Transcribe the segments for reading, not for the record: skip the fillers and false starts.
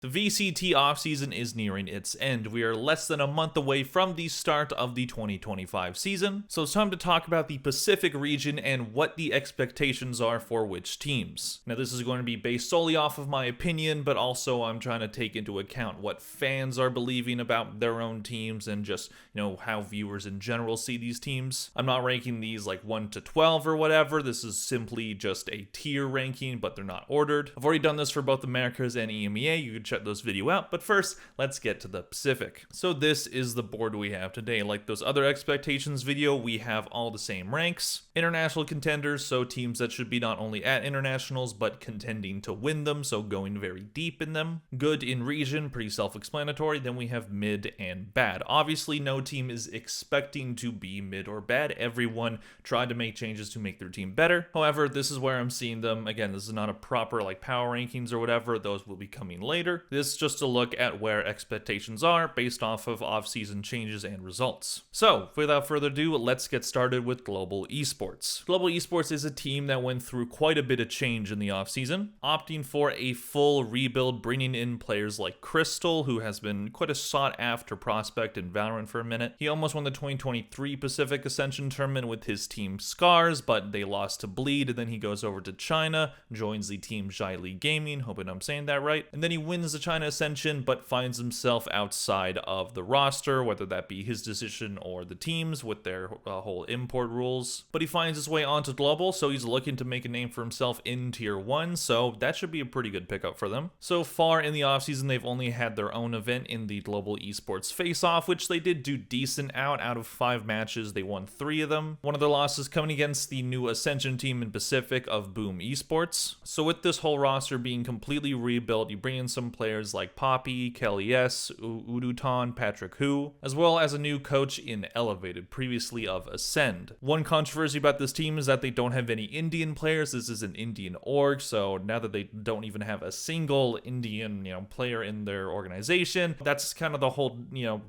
The VCT offseason is nearing its end. We are less than a month away from the start of the 2025 season, so it's time to talk about the Pacific region and what the expectations are for which teams. Now, this is going to be based solely off of my opinion, but also I'm trying to take into account what fans are believing about their own teams and just, how viewers in general see these teams. I'm not ranking these like 1 to 12 or whatever. This is simply just a tier ranking, but they're not ordered. I've already done this for both Americas and EMEA. You can check those video out, but first let's get to the Pacific. So this is the board we have today. Like those other expectations video, we have all the same ranks. International contenders, so teams that should be not only at internationals but contending to win them, so going very deep in them. Good in region, pretty self-explanatory. Then we have mid and bad. Obviously no team is expecting to be mid or bad. Everyone tried to make changes to make their team better. However, this is where I'm seeing them. Again, this is not a proper like power rankings or whatever. Those will be coming later. This is just a look at where expectations are based off of off-season changes and results. So, without further ado, let's get started with Global Esports. Global Esports is a team that went through quite a bit of change in the off-season, opting for a full rebuild, bringing in players like Crystal, who has been quite a sought-after prospect in Valorant for a minute. He almost won the 2023 Pacific Ascension Tournament with his team Scars, but they lost to Bleed, and then he goes over to China, joins the team Zhai Gaming, hoping I'm saying that right, and then he wins the China Ascension, but finds himself outside of the roster, whether that be his decision or the team's with their whole import rules. But he finds his way onto Global, so he's looking to make a name for himself in Tier 1, so that should be a pretty good pickup for them. So far in the offseason, they've only had their own event in the Global Esports Face-Off, which they did do decent out of 5 matches. They won 3 of them. One of their losses coming against the new Ascension team in Pacific of Boom Esports. So with this whole roster being completely rebuilt, you bring in some players like Poppy, Kelly S, Udutan, Patrick Hu, as well as a new coach in Elevated, previously of Ascend. One controversy about this team is that they don't have any Indian players. This is an Indian org, so now that they don't even have a single Indian, player in their organization, that's kind of the whole,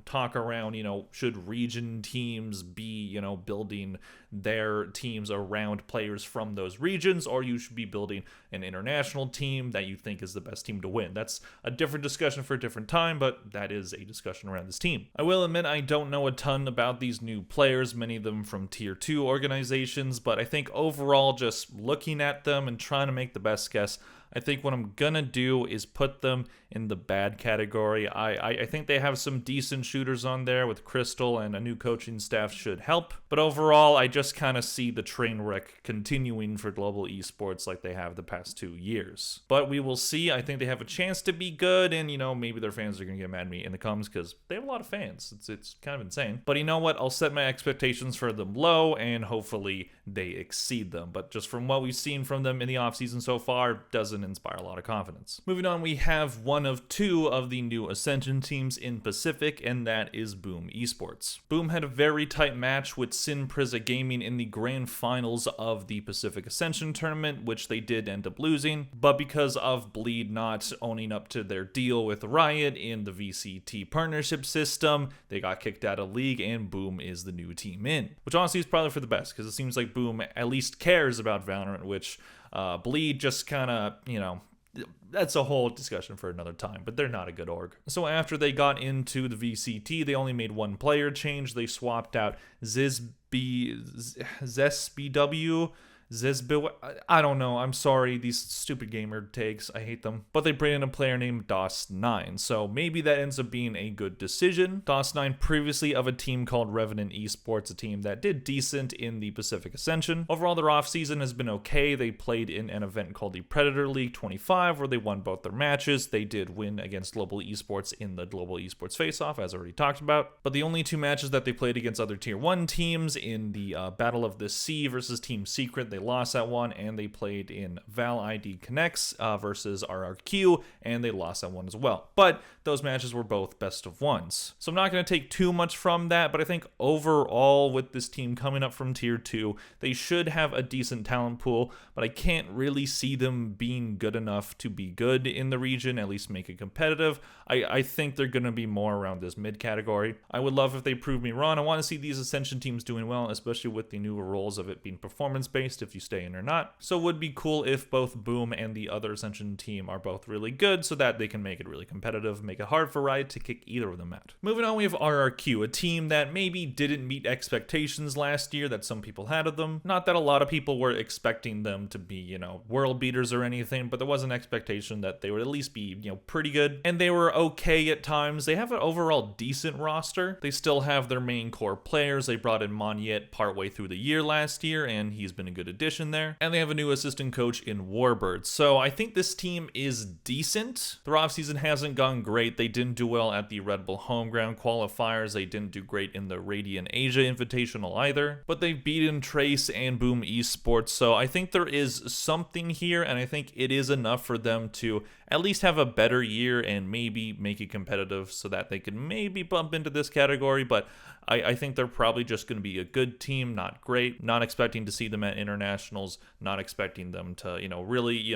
talk around, should region teams be, building their teams around players from those regions, or you should be building an international team that you think is the best team to win. That's a different discussion for a different time, but that is a discussion around this team. I will admit I don't know a ton about these new players, many of them from Tier 2 organizations, but I think overall, just looking at them and trying to make the best guess, I think what I'm gonna do is put them in the bad category. I think they have some decent shooters on there with Crystal, and a new coaching staff should help. But overall, I just kind of see the train wreck continuing for Global Esports like they have the past 2 years. But we will see. I think they have a chance to be good, and maybe their fans are gonna get mad at me in the comments because they have a lot of fans. It's kind of insane. But you know what? I'll set my expectations for them low, and hopefully they exceed them. But just from what we've seen from them in the offseason so far, doesn't inspire a lot of confidence. Moving on, we have one of 2 of the new Ascension teams in Pacific, and that is Boom Esports. Boom had a very tight match with Sin Priza Gaming in the grand finals of the Pacific Ascension Tournament, which they did end up losing, but because of Bleed not owning up to their deal with Riot in the VCT partnership system, they got kicked out of League, and Boom is the new team in. Which honestly is probably for the best, because it seems like Boom at least cares about Valorant, which Bleed just kind of, that's a whole discussion for another time, but they're not a good org. So after they got into the VCT, they only made one player change. They swapped out Zesbw, I don't know, I'm sorry, these stupid gamer tags, I hate them. But they bring in a player named DOS9, so maybe that ends up being a good decision. DOS9 previously of a team called Revenant Esports, a team that did decent in the Pacific Ascension. Overall, their offseason has been okay. They played in an event called the Predator League 25, where they won both their matches. They did win against Global Esports in the Global Esports Face-Off, as already talked about. But the only 2 matches that they played against other Tier 1 teams in the Battle of the Sea versus Team Secret, they lost that one, and they played in Val ID Connects versus RRQ, and they lost that one as well. But those matches were both best of ones. So I'm not going to take too much from that, but I think overall with this team coming up from Tier 2, they should have a decent talent pool, but I can't really see them being good enough to be good in the region, at least make it competitive. I think they're going to be more around this mid category. I would love if they prove me wrong. I want to see these Ascension teams doing well, especially with the newer roles of it being performance-based fixed if you stay in or not. So it would be cool if both Boom and the other Ascension team are both really good so that they can make it really competitive, make it hard for Riot to kick either of them out. Moving on, we have RRQ, a team that maybe didn't meet expectations last year that some people had of them. Not that a lot of people were expecting them to be, world beaters or anything, but there was an expectation that they would at least be, pretty good. And they were okay at times. They have an overall decent roster. They still have their main core players. They brought in Monyet partway through the year last year, and he's been a good addition there. And they have a new assistant coach in Warbird. So I think this team is decent. Their offseason hasn't gone great. They didn't do well at the Red Bull Homeground qualifiers. They didn't do great in the Radiant Asia Invitational either. But they've beaten Trace and Boom Esports. So I think there is something here, and I think it is enough for them to at least have a better year and maybe make it competitive so that they could maybe bump into this category. But I think they're probably just going to be a good team, not great. Not expecting to see them at internationals, not expecting them to, really,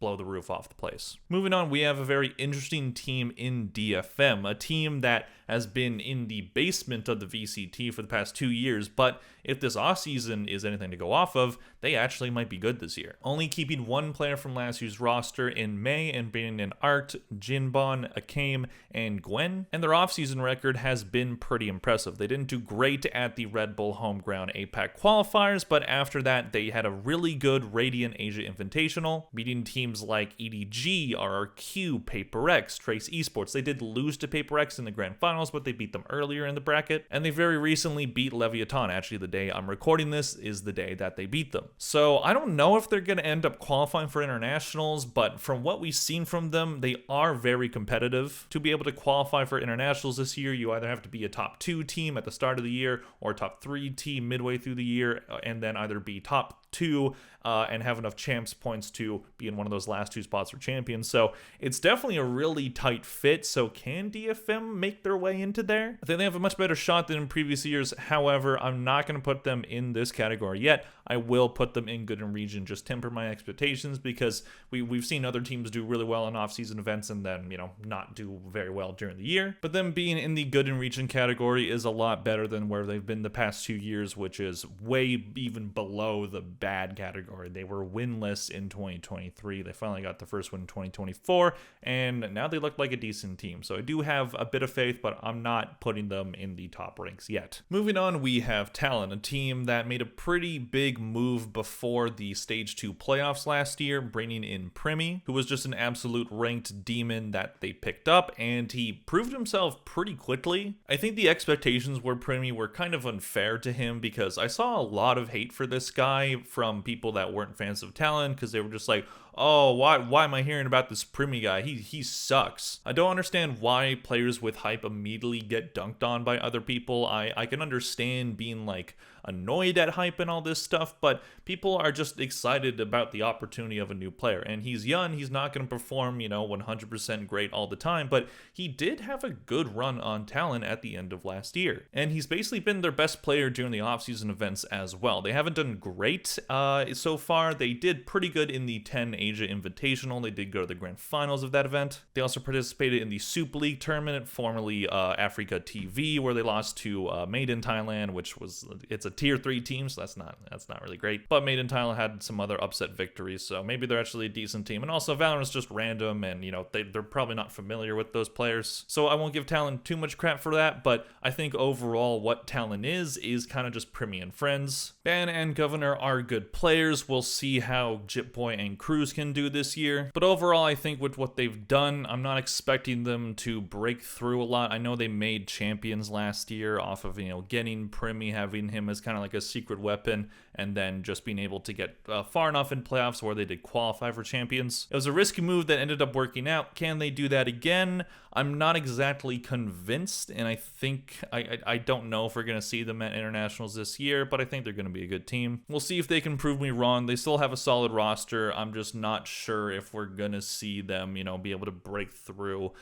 blow the roof off the place. Moving on, we have a very interesting team in DFM, a team that has been in the basement of the VCT for the past 2 years, but if this offseason is anything to go off of, they actually might be good this year. Only keeping one player from last year's roster in May and bringing in Art, Jinbon, Akame, and Gwen, and their offseason record has been pretty impressive. They didn't do great at the Red Bull Homeground APAC qualifiers, but after that, they had a really good Radiant Asia Invitational, beating teams like EDG, RRQ, PaperX, Trace Esports. They did lose to PaperX in the grand finals, but they beat them earlier in the bracket, and they very recently beat Leviathan. Actually, the day I'm recording this is the day that they beat them. So I don't know if they're going to end up qualifying for internationals, but from what we've seen from them, they are very competitive. To be able to qualify for internationals this year, you either have to be a top 2 team at the start of the year or a top 3 team midway through the year, and then either be top 2 and have enough champs points to be in one of those last 2 spots for champions. So it's definitely a really tight fit. So can DFM make their way into there? I think they have a much better shot than in previous years. However, I'm not going to put them in this category yet. I will put them in good in region, just temper my expectations, because we've seen other teams do really well in off-season events and then, not do very well during the year. But them being in the good in region category is a lot better than where they've been the past 2 years, which is way even below the bad category. They were winless in 2023. They finally got the first win in 2024, and now they look like a decent team. So I do have a bit of faith, but I'm not putting them in the top ranks yet. Moving on, we have Talon, a team that made a pretty big move before the Stage 2 playoffs last year, bringing in Primi, who was just an absolute ranked demon that they picked up, and he proved himself pretty quickly. I think the expectations were Primi were kind of unfair to him, because I saw a lot of hate for this guy from people that weren't fans of Talon, because they were just like, oh, why am I hearing about this Primi guy? He sucks. I don't understand why players with hype immediately get dunked on by other people. I can understand being like annoyed at hype and all this stuff, but people are just excited about the opportunity of a new player. And he's young, he's not going to perform, 100% great all the time, but he did have a good run on Talon at the end of last year. And he's basically been their best player during the offseason events as well. They haven't done great so far. They did pretty good in the 10 Asia Invitational. They did go to the grand finals of that event. They also participated in the Super League tournament, formerly Africa TV, where they lost to Made in Thailand, which was, it's a tier 3 team, so that's not really great. But Made in Thailand had some other upset victories, so maybe they're actually a decent team. And also Valorant's just random, and they're probably not familiar with those players. So I won't give Talon too much crap for that, but I think overall what Talon is kind of just Primi and friends. Ban and Governor are good players. We'll see how Jitboy and Cruz can do this year. But overall, I think with what they've done, I'm not expecting them to break through a lot. I know they made champions last year off of, getting Primi, having him as kind of like a secret weapon, and then just being able to get far enough in playoffs where they did qualify for champions. It was a risky move that ended up working out. Can they do that again? I'm not exactly convinced, and I think, I don't know if we're going to see them at internationals this year, but I think they're going to be a good team. We'll see if they can prove me wrong. They still have a solid roster. I'm just not sure if we're going to see them, be able to break through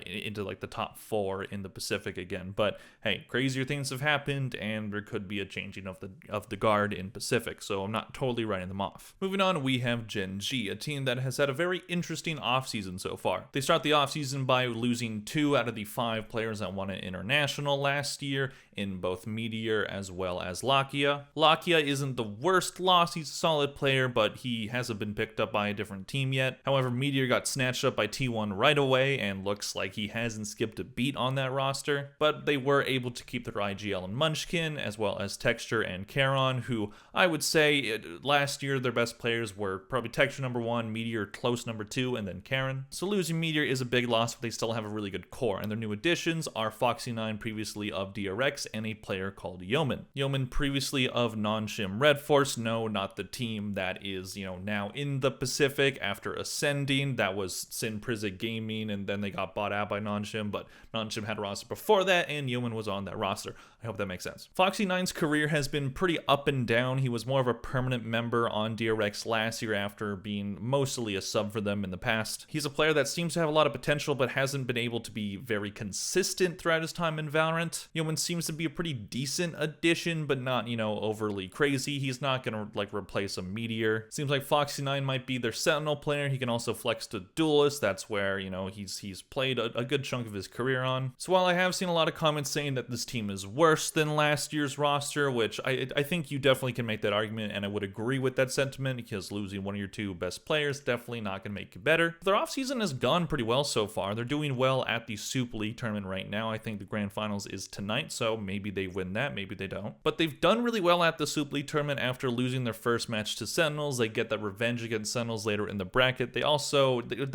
into like the top 4 in the Pacific again. But hey, crazier things have happened, and there could be a changing of the guard in Pacific, so I'm not totally writing them off. Moving on, we have Gen.G, a team that has had a very interesting offseason so far. They start the offseason by losing 2 out of the 5 players that won an international last year in both Meteor as well as Lakia. Lakia isn't the worst loss, he's a solid player, but he hasn't been picked up by a different team yet. However, Meteor got snatched up by T1 right away and looks like he hasn't skipped a beat on that roster, but they were able to keep their IGL and Munchkin, as well as Texture and Charon, who I would say last year their best players were probably Texture number 1, Meteor close number 2, and then Charon. So losing Meteor is a big loss, but they still have a really good core, and their new additions are Foxy9, previously of DRX, and a player called Yeoman. Yeoman previously of Nongshim Redforce, no, not the team that is, now in the Pacific after ascending. That was Sin Prizik Gaming, and then they got bought out by Nongshim, but Nongshim had a roster before that, and Yeoman was on that roster. I hope that makes sense. Foxy9's career has been pretty up and down. He was more of a permanent member on DRX last year after being mostly a sub for them in the past. He's a player that seems to have a lot of potential, but hasn't been able to be very consistent throughout his time in Valorant. Yeoman seems to be a pretty decent addition, but not, overly crazy. He's not gonna replace a Meteor. Seems like Foxy9 might be their Sentinel player. He can also flex to Duelist. That's where, he's played a good chunk of his career on. So while I have seen a lot of comments saying that this team is worse than last year's roster, which I think you definitely can make that argument, and I would agree with that sentiment, because losing one of your two best players definitely not going to make it better. Their offseason has gone pretty well so far. They're doing well at the Super League tournament right now. I think the grand finals is tonight, so maybe they win that, maybe they don't. But they've done really well at the Super League tournament after losing their first match to Sentinels. They get that revenge against Sentinels later in the bracket. They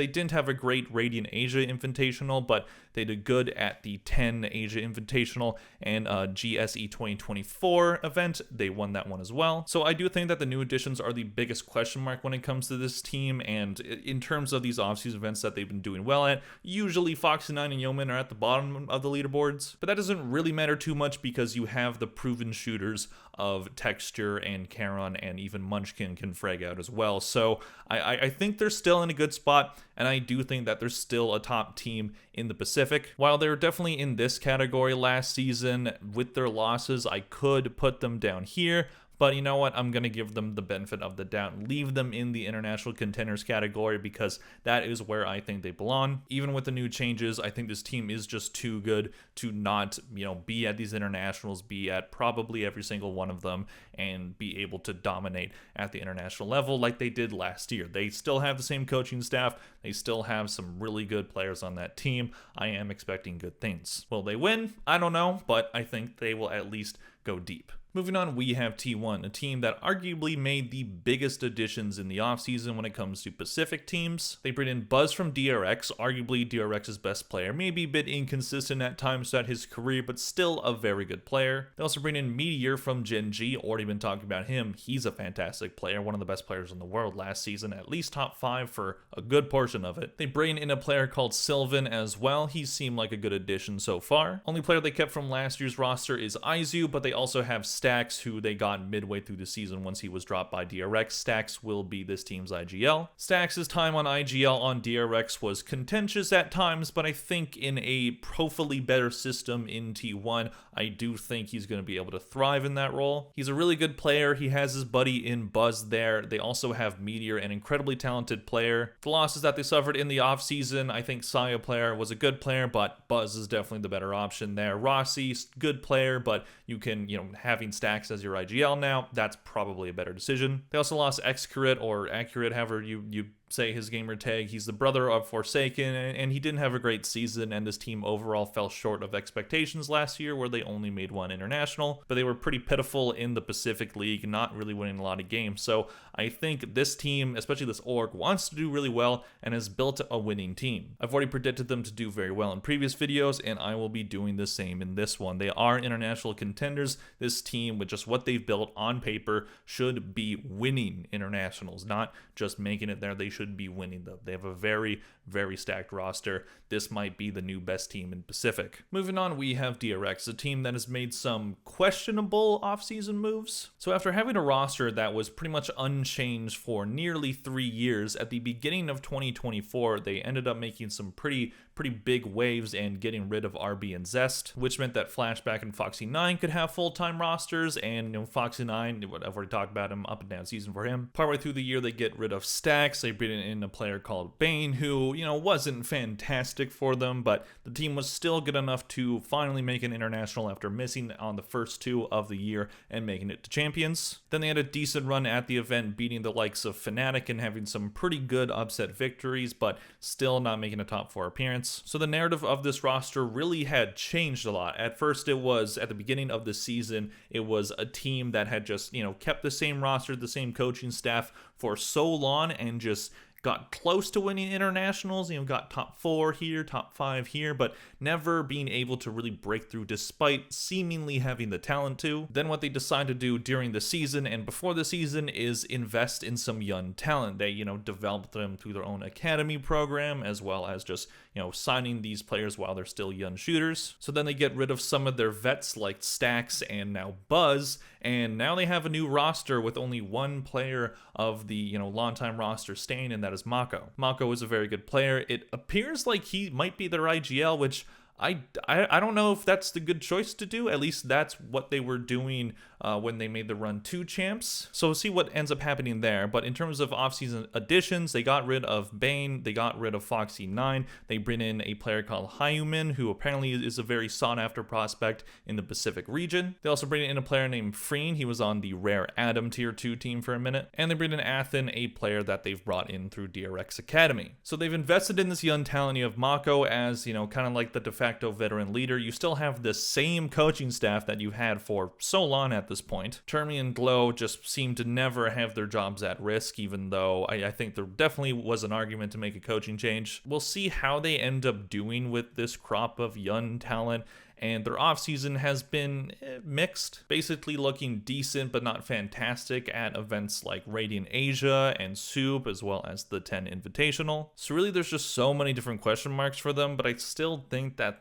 didn't have a great Radiant Asia Invitational, but they did good at the 10 Asia Invitational and GSE 2024 event. They won that one as well. So I do think that the new additions are the biggest question mark when it comes to this team, and in terms of these offseason events that they've been doing well at, usually Foxy9 and Yeoman are at the bottom of the leaderboards, but that doesn't really matter too much because you have the proven shooters of Texture and Charon, and even Munchkin can frag out as well. So I think they're still in a good spot, and I do think that they're still a top team in the Pacific. While they were definitely in this category last season, with their losses, I could put them down here. But you know what? I'm going to give them the benefit of the doubt and leave them in the international contenders category, because that is where I think they belong. Even with the new changes, I think this team is just too good to not, be at these internationals, be at probably every single one of them, and be able to dominate at the international level like they did last year. They still have the same coaching staff. They still have some really good players on that team. I am expecting good things. Will they win? I don't know, but I think they will at least go deep. Moving on, we have T1, a team that arguably made the biggest additions in the offseason when it comes to Pacific teams. They bring in Buzz from DRX, arguably DRX's best player, maybe a bit inconsistent at times throughout his career, but still a very good player. They also bring in Meteor from Gen.G, already been talking about him. He's a fantastic player, one of the best players in the world last season, at least top 5 for a good portion of it. They bring in a player called Sylvan as well. He seemed like a good addition so far. Only player they kept from last year's roster is Aizu, but they also have Stax, who they got midway through the season once he was dropped by DRX. Stax will be this team's IGL. Stax's time on IGL on DRX was contentious at times, but I think in a hopefully better system in T1, I do think he's going to be able to thrive in that role. He's a really good player. He has his buddy in Buzz there. They also have Meteor, an incredibly talented player. The losses that they suffered in the offseason, I think Saya player was a good player, but Buzz is definitely the better option there. Rossi, good player, but you can, having Stax as your IGL now, that's probably a better decision. They also lost Xcurate, or Accurate, however you say his gamer tag. He's the brother of Forsaken, and he didn't have a great season, and this team overall fell short of expectations last year, where they only made one international, but they were pretty pitiful in the Pacific League, not really winning a lot of games. So I think this team, especially this org, wants to do really well and has built a winning team. I've already predicted them to do very well in previous videos, and I will be doing the same in this one. They are international contenders. This team, with just what they've built on paper, should be winning internationals, not just making it there. They should be winning them. They have a very, very stacked roster. This might be the new best team in Pacific. Moving on, we have DRX, a team that has made some questionable offseason moves. So after having a roster that was pretty much unchanged for nearly 3 years, at the beginning of 2024, they ended up making some pretty pretty big waves and getting rid of RB and Zest, which meant that Flashback and Foxy 9 could have full-time rosters, and Foxy 9, I've already talked about him, up and down season for him. Partway through the year, they get rid of Stacks. They bring in a player called Bane, who, wasn't fantastic for them, but the team was still good enough to finally make an international after missing on the first 2 of the year and making it to champions. Then they had a decent run at the event, beating the likes of Fnatic and having some pretty good upset victories, but still not making a top 4 appearance. So the narrative of this roster really had changed a lot. At first, it was, at the beginning of the season, it was a team that had just, kept the same roster, the same coaching staff for so long and just got close to winning internationals, got top 4 here, top 5 here, but never being able to really break through despite seemingly having the talent to. Then what they decide to do during the season and before the season is invest in some young talent. They, develop them through their own academy program, as well as just, signing these players while they're still young shooters. So then they get rid of some of their vets like Stacks and now Buzz, and now they have a new roster with only one player of the, longtime roster staying, and that is Mako. Mako is a very good player. It appears like he might be their IGL, which I don't know if that's the good choice to do. At least that's what they were doing when they made the run to champs. So we'll see what ends up happening there. But in terms of offseason additions, they got rid of Bane, they got rid of Foxy 9, they bring in a player called Hyumin, who apparently is a very sought-after prospect in the Pacific region. They also bring in a player named Freen. He was on the Rare Adam Tier 2 team for a minute. And they bring in Athen, a player that they've brought in through DRX Academy. So they've invested in this young talent. You have Mako as, kind of like the de facto veteran leader. You still have the same coaching staff that you've had for so long at this point. Termi and Glow just seem to never have their jobs at risk, even though I think there definitely was an argument to make a coaching change. We'll see how they end up doing with this crop of young talent, and their offseason has been mixed, basically looking decent but not fantastic at events like Radiant Asia and Soup, as well as the 10 Invitational. So really there's just so many different question marks for them, but I still think that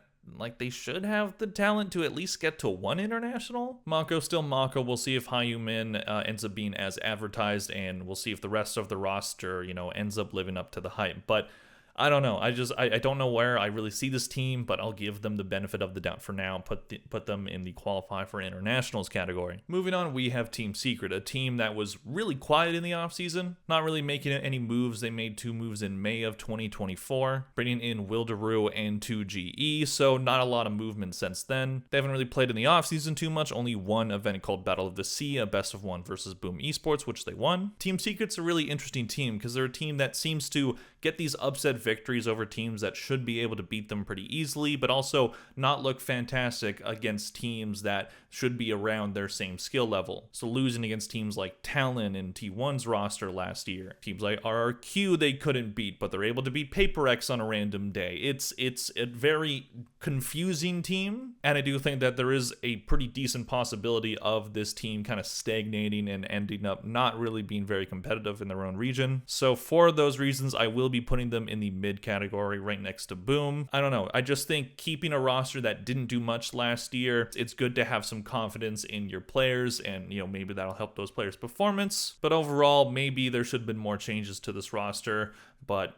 they should have the talent to at least get to one international. Mako still Mako. We'll see if Hyumin ends up being as advertised, and we'll see if the rest of the roster, ends up living up to the hype. But I don't know. I don't know where I really see this team, but I'll give them the benefit of the doubt for now. Put them in the qualify for internationals category. Moving on, we have Team Secret, a team that was really quiet in the offseason, not really making any moves. They made 2 moves in May of 2024, bringing in Wilderoo and 2GE, so not a lot of movement since then. They haven't really played in the offseason too much, only one event called Battle of the Sea, a best of 1 versus Boom Esports, which they won. Team Secret's a really interesting team because they're a team that seems to get these upset victories over teams that should be able to beat them pretty easily, but also not look fantastic against teams that should be around their same skill level. So losing against teams like Talon in T1's roster last year, teams like RRQ they couldn't beat, but they're able to beat PaperX on a random day. It's a very confusing team, and I do think that there is a pretty decent possibility of this team kind of stagnating and ending up not really being very competitive in their own region. So for those reasons, I will be putting them in the mid category right next to Boom. I don't know. I just think keeping a roster that didn't do much last year, it's good to have some confidence in your players, and maybe that'll help those players' performance. But overall, maybe there should have been more changes to this roster, but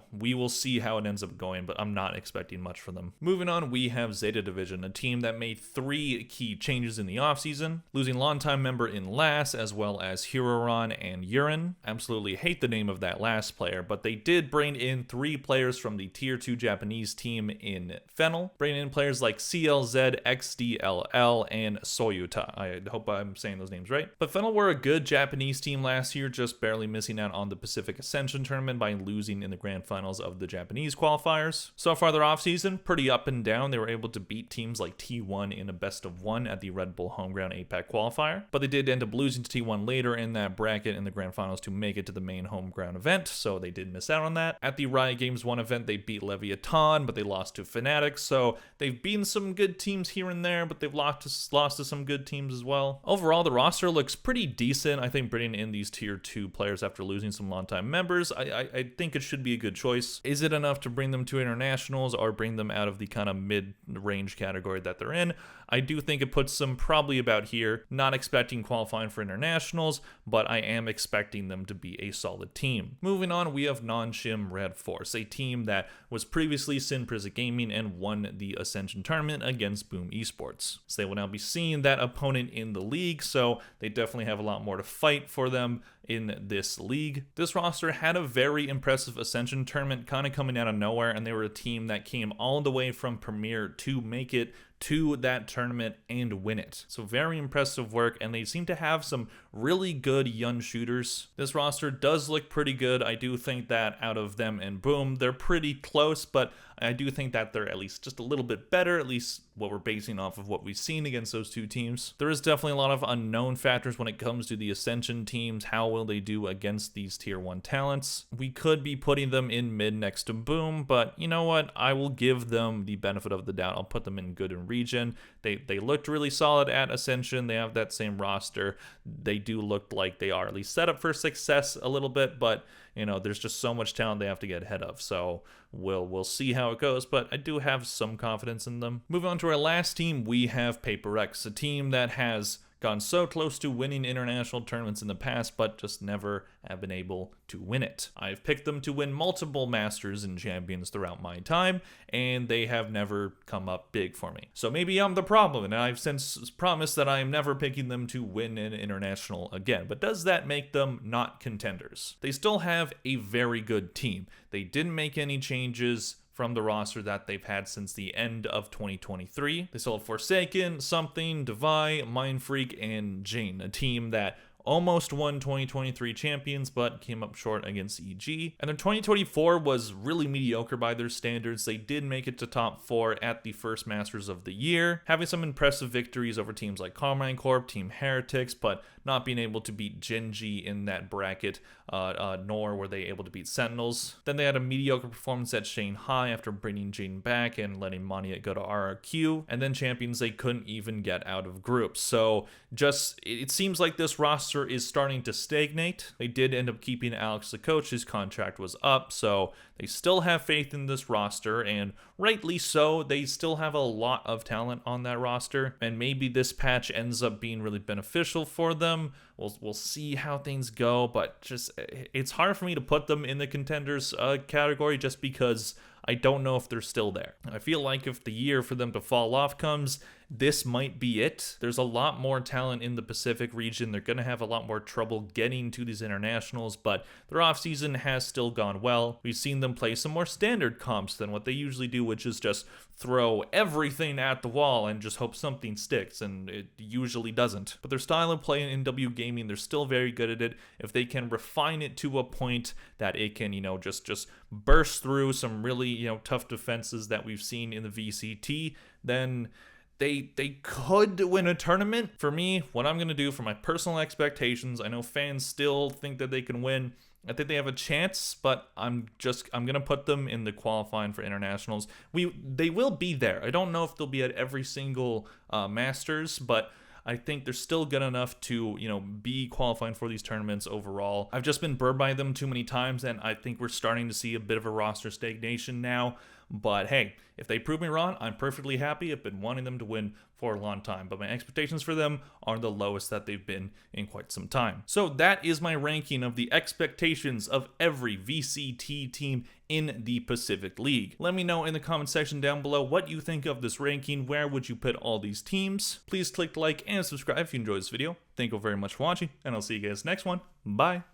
we will see how it ends up going, but I'm not expecting much from them. Moving on, we have Zeta Division, a team that made 3 key changes in the offseason, losing longtime member in Lass, as well as Hiroron and Urine. Absolutely hate the name of that last player, but they did bring in 3 players from the Tier 2 Japanese team in Fennel, bringing in players like CLZ, XDLL, and Soyuta. I hope I'm saying those names right. But Fennel were a good Japanese team last year, just barely missing out on the Pacific Ascension tournament by losing in the grand finals of the Japanese qualifiers. So far their offseason, pretty up and down. They were able to beat teams like T1 in a best of 1 at the Red Bull Homeground APAC qualifier, but they did end up losing to T1 later in that bracket in the grand finals to make it to the main Homeground event, so they did miss out on that. At the Riot Games 1 event, they beat Leviathan, but they lost to Fnatic, so they've beaten some good teams here and there, but they've lost to some good teams as well. Overall, the roster looks pretty decent. I think bringing in these Tier 2 players after losing some longtime members, I think it should be a good choice. Is it enough to bring them to internationals or bring them out of the kind of mid-range category that they're in? I do think it puts them probably about here. Not expecting qualifying for internationals, but I am expecting them to be a solid team. Moving on, we have Nongshim Redforce, a team that was previously Sin Prison Gaming and won the Ascension tournament against Boom Esports. So they will now be seeing that opponent in the league, so they definitely have a lot more to fight for them in this league. This roster had a very impressive Ascension tournament kind of coming out of nowhere, and they were a team that came all the way from Premier to make it to that tournament and win it. So very impressive work, and they seem to have some really good young shooters. This roster does look pretty good. I do think that out of them and Boom, they're pretty close, but I do think that they're at least just a little bit better, at least what we're basing off of what we've seen against those two teams. There is definitely a lot of unknown factors when it comes to the Ascension teams. How will they do against these tier 1 talents? We could be putting them in mid next to Boom, but you know what? I will give them the benefit of the doubt. I'll put them in good and region. They looked really solid at Ascension. They have that same roster. They do look like they are at least set up for success a little bit, but you know, there's just so much talent they have to get ahead of. So we'll see how it goes, but I do have some confidence in them. Moving on to our last team, we have Paper X, a team that has gone so close to winning international tournaments in the past, but just never have been able to win it. I've picked them to win multiple Masters and Champions throughout my time, and they have never come up big for me. So maybe I'm the problem, and I've since promised that I am never picking them to win an international again. But does that make them not contenders? They still have a very good team. They didn't make any changes from the roster that they've had since the end of 2023. They still have Forsaken, Something, Devi, Mindfreak, and Jane, a team that almost won 2023 champions, but came up short against EG. And their 2024 was really mediocre by their standards. They did make it to top 4 at the first Masters of the year, having some impressive victories over teams like Carmine Corp, Team Heretics, but not being able to beat Gen.G in that bracket, nor were they able to beat Sentinels. Then they had a mediocre performance at Shanghai after bringing Jane back and letting Moniat go to RRQ, and then champions they couldn't even get out of groups. So just, it seems like this roster is starting to stagnate. They did end up keeping Alex the coach. His contract was up, so they still have faith in this roster, and rightly so. They still have a lot of talent on that roster, and maybe this patch ends up being really beneficial for them. We'll see how things go, but just it's hard for me to put them in the contenders category just because I don't know if they're still there. I feel like if the year for them to fall off comes, this might be it. There's a lot more talent in the Pacific region. They're going to have a lot more trouble getting to these internationals, but their offseason has still gone well. We've seen them play some more standard comps than what they usually do, which is just throw everything at the wall and just hope something sticks, and it usually doesn't. But their style of play in NW gaming, they're still very good at it. If they can refine it to a point that it can, just burst through some really, tough defenses that we've seen in the VCT, then they could win a tournament. For me, what I'm going to do for my personal expectations, I know fans still think that they can win. I think they have a chance, but I'm going to put them in the qualifying for internationals. They will be there. I don't know if they'll be at every single Masters, but I think they're still good enough to, be qualifying for these tournaments overall. I've just been burned by them too many times, and I think we're starting to see a bit of a roster stagnation now. But hey, if they prove me wrong, I'm perfectly happy. I've been wanting them to win for a long time, but my expectations for them are the lowest that they've been in quite some time. So that is my ranking of the expectations of every VCT team in the Pacific League. Let me know in the comment section down below what you think of this ranking. Where would you put all these teams? Please click like and subscribe if you enjoyed this video. Thank you very much for watching, and I'll see you guys next one. Bye.